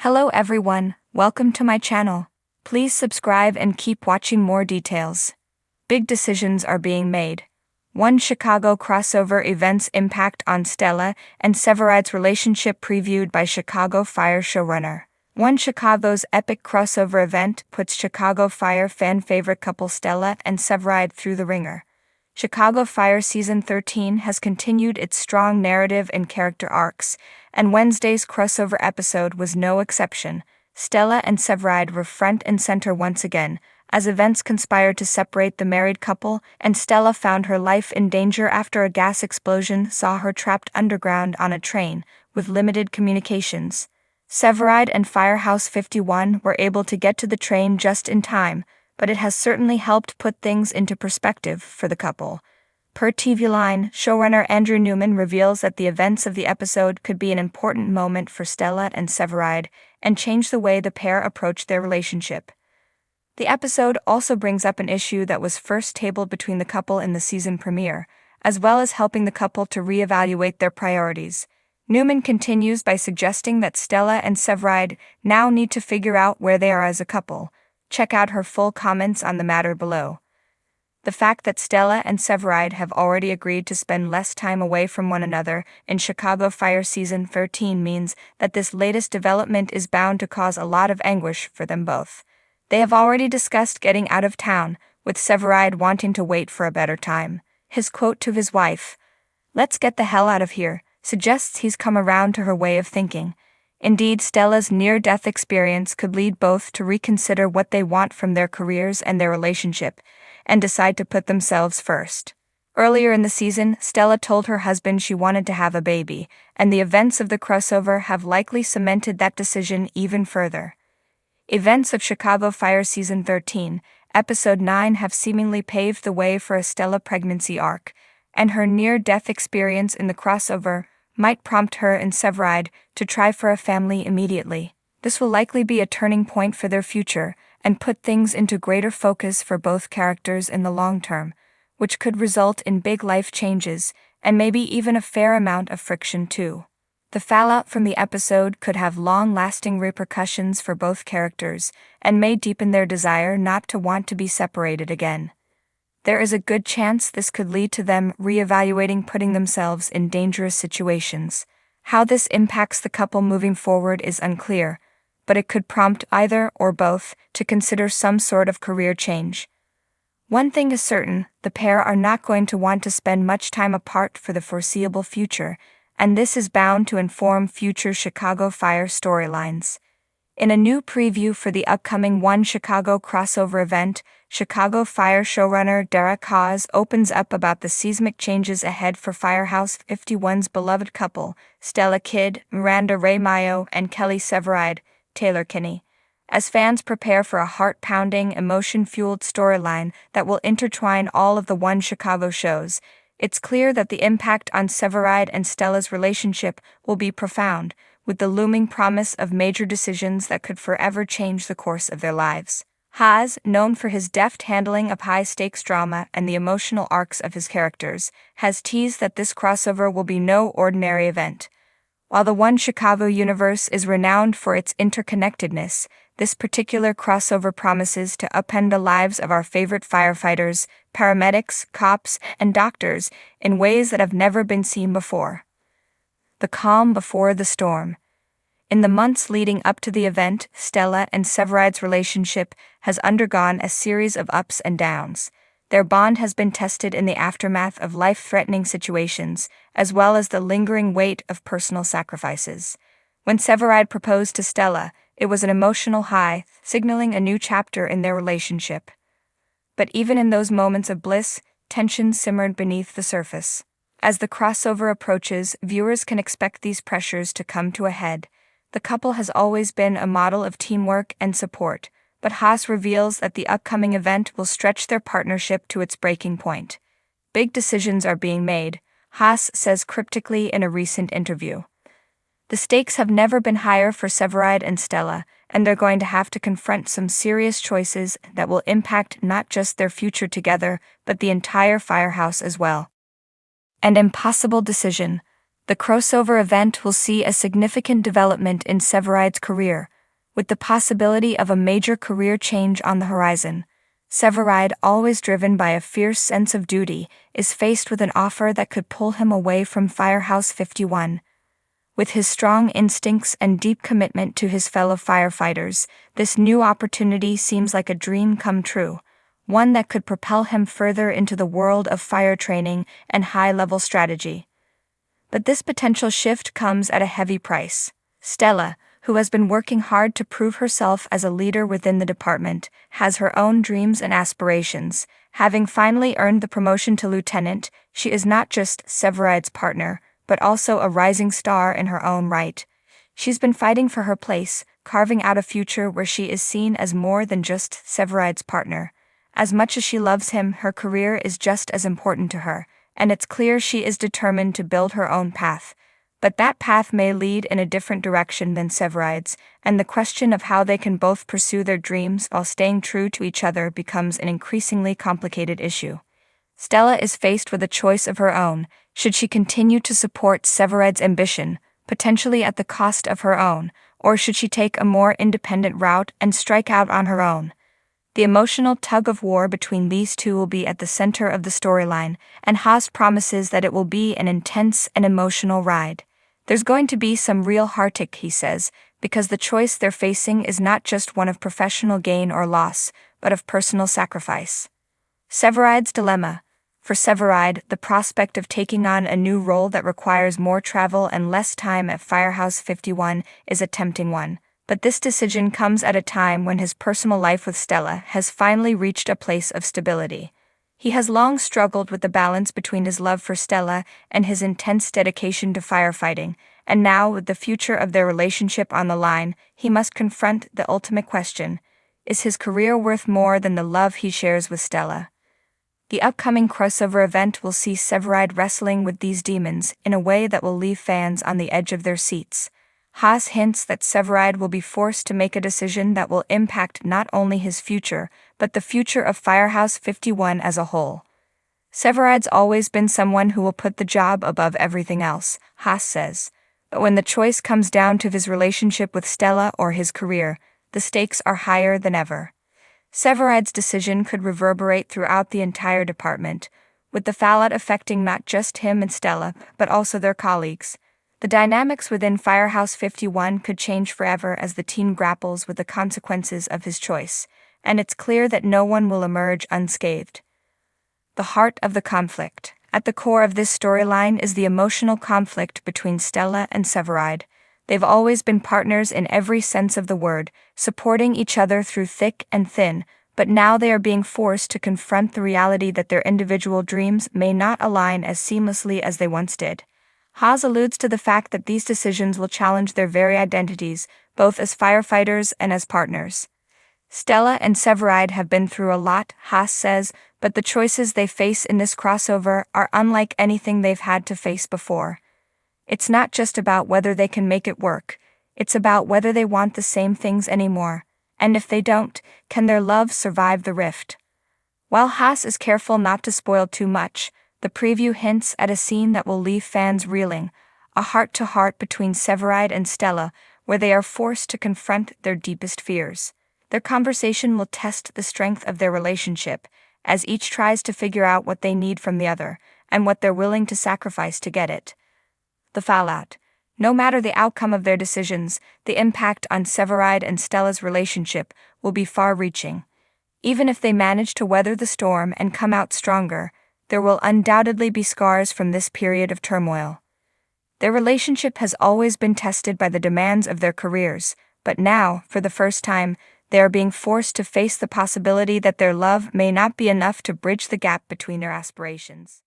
Hello everyone, welcome to my channel. Please subscribe and keep watching more details. Big decisions are being made. One Chicago crossover event's impact on Stella and Severide's relationship previewed by Chicago Fire showrunner. One Chicago's epic crossover event puts Chicago Fire fan favorite couple Stella and Severide through the ringer. Chicago Fire Season 13 has continued its strong narrative and character arcs, and Wednesday's crossover episode was no exception. Stella and Severide were front and center once again, as events conspired to separate the married couple, and Stella found her life in danger after a gas explosion saw her trapped underground on a train, with limited communications. Severide and Firehouse 51 were able to get to the train just in time, but it has certainly helped put things into perspective for the couple. Per TV Line, showrunner Andrew Newman reveals that the events of the episode could be an important moment for Stella and Severide and change the way the pair approach their relationship. The episode also brings up an issue that was first tabled between the couple in the season premiere, as well as helping the couple to reevaluate their priorities. Newman continues by suggesting that Stella and Severide now need to figure out where they are as a couple. Check out her full comments on the matter below. The fact that Stella and Severide have already agreed to spend less time away from one another in Chicago Fire Season 13 means that this latest development is bound to cause a lot of anguish for them both. They have already discussed getting out of town, with Severide wanting to wait for a better time. His quote to his wife, "Let's get the hell out of here," suggests he's come around to her way of thinking. Indeed, Stella's near-death experience could lead both to reconsider what they want from their careers and their relationship, and decide to put themselves first. Earlier in the season, Stella told her husband she wanted to have a baby, and the events of the crossover have likely cemented that decision even further. Events of Chicago Fire Season 13, Episode 9 have seemingly paved the way for a Stella pregnancy arc, and her near-death experience in the crossover might prompt her and Severide to try for a family immediately. This will likely be a turning point for their future and put things into greater focus for both characters in the long term, which could result in big life changes and maybe even a fair amount of friction too. The fallout from the episode could have long-lasting repercussions for both characters and may deepen their desire not to want to be separated again. There is a good chance this could lead to them reevaluating putting themselves in dangerous situations. How this impacts the couple moving forward is unclear, but it could prompt either or both to consider some sort of career change. One thing is certain, the pair are not going to want to spend much time apart for the foreseeable future, and this is bound to inform future Chicago Fire storylines. In a new preview for the upcoming One Chicago crossover event, Chicago Fire showrunner Derek Hawes opens up about the seismic changes ahead for Firehouse 51's beloved couple, Stella Kidd, Miranda Ray Mayo, and Kelly Severide, Taylor Kinney. As fans prepare for a heart-pounding, emotion-fueled storyline that will intertwine all of the One Chicago shows, it's clear that the impact on Severide and Stella's relationship will be profound, with the looming promise of major decisions that could forever change the course of their lives. Hawes, known for his deft handling of high-stakes drama and the emotional arcs of his characters, has teased that this crossover will be no ordinary event. While the One Chicago universe is renowned for its interconnectedness, this particular crossover promises to upend the lives of our favorite firefighters, paramedics, cops, and doctors in ways that have never been seen before. The calm before the storm. In the months leading up to the event, Stella and Severide's relationship has undergone a series of ups and downs. Their bond has been tested in the aftermath of life-threatening situations, as well as the lingering weight of personal sacrifices. When Severide proposed to Stella, it was an emotional high, signaling a new chapter in their relationship. But even in those moments of bliss, tension simmered beneath the surface. As the crossover approaches, viewers can expect these pressures to come to a head. The couple has always been a model of teamwork and support, but Haas reveals that the upcoming event will stretch their partnership to its breaking point. Big decisions are being made, Haas says cryptically in a recent interview. The stakes have never been higher for Severide and Stella, and they're going to have to confront some serious choices that will impact not just their future together, but the entire Firehouse as well. An impossible decision. The crossover event will see a significant development in Severide's career, with the possibility of a major career change on the horizon. Severide, always driven by a fierce sense of duty, is faced with an offer that could pull him away from Firehouse 51. With his strong instincts and deep commitment to his fellow firefighters, this new opportunity seems like a dream come true, one that could propel him further into the world of fire training and high-level strategy. But this potential shift comes at a heavy price. Stella, who has been working hard to prove herself as a leader within the department, has her own dreams and aspirations. Having finally earned the promotion to lieutenant, she is not just Severide's partner, but also a rising star in her own right. She's been fighting for her place, carving out a future where she is seen as more than just Severide's partner. As much as she loves him, her career is just as important to her, and it's clear she is determined to build her own path. But that path may lead in a different direction than Severide's, and the question of how they can both pursue their dreams while staying true to each other becomes an increasingly complicated issue. Stella is faced with a choice of her own. Should she continue to support Severide's ambition, potentially at the cost of her own, or should she take a more independent route and strike out on her own? The emotional tug-of-war between these two will be at the center of the storyline, and Haas promises that it will be an intense and emotional ride. There's going to be some real heartache, he says, because the choice they're facing is not just one of professional gain or loss, but of personal sacrifice. Severide's dilemma. For Severide, the prospect of taking on a new role that requires more travel and less time at Firehouse 51 is a tempting one. But this decision comes at a time when his personal life with Stella has finally reached a place of stability. He has long struggled with the balance between his love for Stella and his intense dedication to firefighting, and now, with the future of their relationship on the line, he must confront the ultimate question: is his career worth more than the love he shares with Stella? The upcoming crossover event will see Severide wrestling with these demons in a way that will leave fans on the edge of their seats. Haas hints that Severide will be forced to make a decision that will impact not only his future, but the future of Firehouse 51 as a whole. Severide's always been someone who will put the job above everything else, Haas says. But when the choice comes down to his relationship with Stella or his career, the stakes are higher than ever. Severide's decision could reverberate throughout the entire department, with the fallout affecting not just him and Stella, but also their colleagues. The dynamics within Firehouse 51 could change forever as the team grapples with the consequences of his choice, and it's clear that no one will emerge unscathed. The heart of the conflict. At the core of this storyline is the emotional conflict between Stella and Severide. They've always been partners in every sense of the word, supporting each other through thick and thin, but now they are being forced to confront the reality that their individual dreams may not align as seamlessly as they once did. Haas alludes to the fact that these decisions will challenge their very identities, both as firefighters and as partners. Stella and Severide have been through a lot, Haas says, but the choices they face in this crossover are unlike anything they've had to face before. It's not just about whether they can make it work, it's about whether they want the same things anymore, and if they don't, can their love survive the rift? While Haas is careful not to spoil too much, the preview hints at a scene that will leave fans reeling, a heart-to-heart between Severide and Stella, where they are forced to confront their deepest fears. Their conversation will test the strength of their relationship, as each tries to figure out what they need from the other, and what they're willing to sacrifice to get it. The fallout. No matter the outcome of their decisions, the impact on Severide and Stella's relationship will be far-reaching. Even if they manage to weather the storm and come out stronger, there will undoubtedly be scars from this period of turmoil. Their relationship has always been tested by the demands of their careers, but now, for the first time, they are being forced to face the possibility that their love may not be enough to bridge the gap between their aspirations.